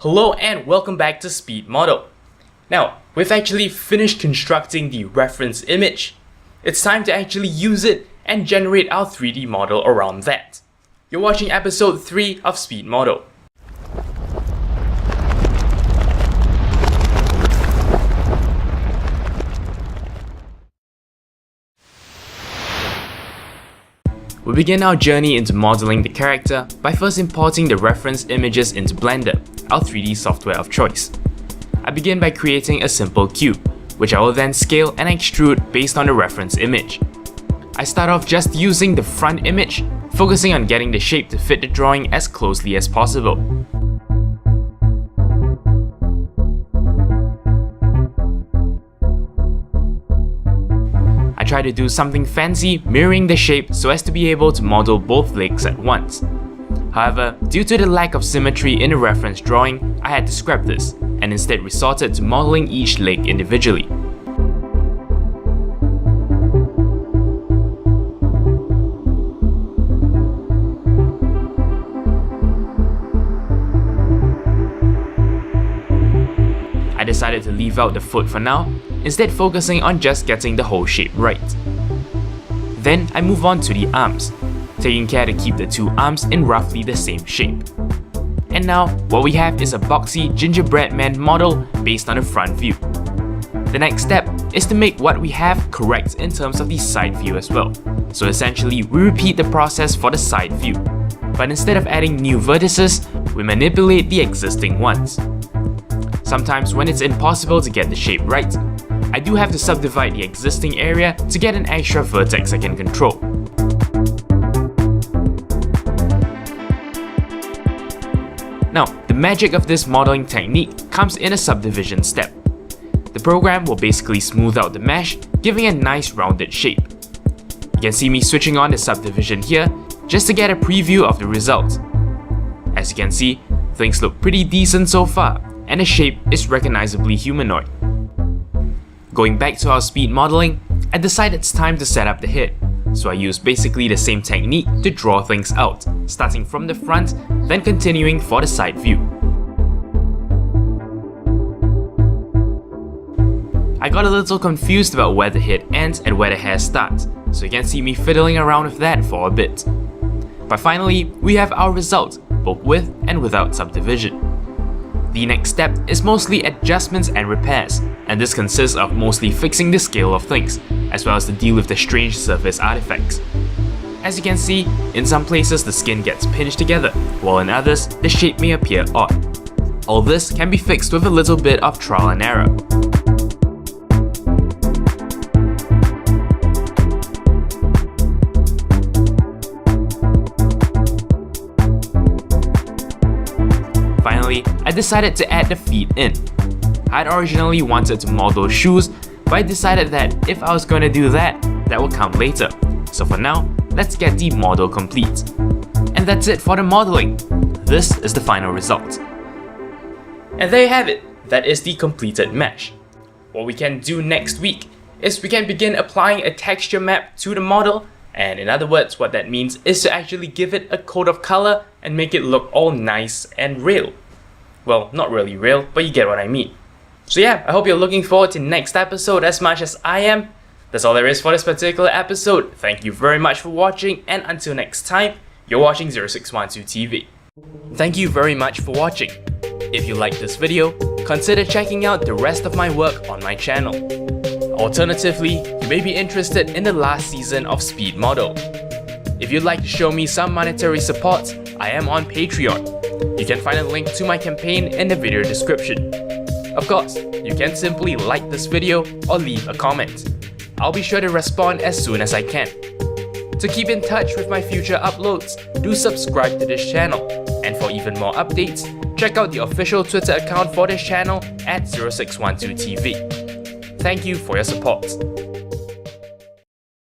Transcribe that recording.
Hello and welcome back to Speed Model. Now, we've actually finished constructing the reference image. It's time to actually use it and generate our 3D model around that. You're watching episode 3 of Speed Model. We begin our journey into modeling the character by first importing the reference images into Blender, our 3D software of choice. I begin by creating a simple cube, which I will then scale and extrude based on the reference image. I start off just using the front image, focusing on getting the shape to fit the drawing as closely as possible. I try to do something fancy, mirroring the shape so as to be able to model both legs at once. However, due to the lack of symmetry in the reference drawing, I had to scrap this, and instead resorted to modeling each leg individually. I decided to leave out the foot for now, instead focusing on just getting the whole shape right. Then I move on to the arms, taking care to keep the two arms in roughly the same shape. And now, what we have is a boxy gingerbread man model based on the front view. The next step is to make what we have correct in terms of the side view as well. So essentially, we repeat the process for the side view. But instead of adding new vertices, we manipulate the existing ones. Sometimes when it's impossible to get the shape right, I do have to subdivide the existing area to get an extra vertex I can control. Now, the magic of this modeling technique comes in a subdivision step. The program will basically smooth out the mesh, giving a nice rounded shape. You can see me switching on the subdivision here, just to get a preview of the result. As you can see, things look pretty decent so far, and the shape is recognizably humanoid. Going back to our speed modeling, I decided it's time to set up the head, so I used basically the same technique to draw things out, starting from the front, then continuing for the side view. I got a little confused about where the head ends and where the hair starts, so you can see me fiddling around with that for a bit. But finally, we have our result, both with and without subdivision. The next step is mostly adjustments and repairs, and this consists of mostly fixing the scale of things, as well as to deal with the strange surface artifacts. As you can see, in some places the skin gets pinched together, while in others the shape may appear odd. All this can be fixed with a little bit of trial and error. Finally, I decided to add the feet in. I had originally wanted to model shoes, but I decided that if I was going to do that, that would come later. So for now, let's get the model complete. And that's it for the modeling. This is the final result. And there you have it. That is the completed mesh. What we can do next week is we can begin applying a texture map to the model, and in other words, what that means is to actually give it a coat of color and make it look all nice and real. Well, not really real, but you get what I mean. So yeah, I hope you're looking forward to next episode as much as I am. That's all there is for this particular episode. Thank you very much for watching, and until next time, you're watching 0612 TV. Thank you very much for watching. If you liked this video, consider checking out the rest of my work on my channel. Alternatively, you may be interested in the last season of Speed Model. If you'd like to show me some monetary support, I am on Patreon. You can find a link to my campaign in the video description. Of course, you can simply like this video or leave a comment. I'll be sure to respond as soon as I can. To keep in touch with my future uploads, do subscribe to this channel. And for even more updates, check out the official Twitter account for this channel at 0612TV. Thank you for your support.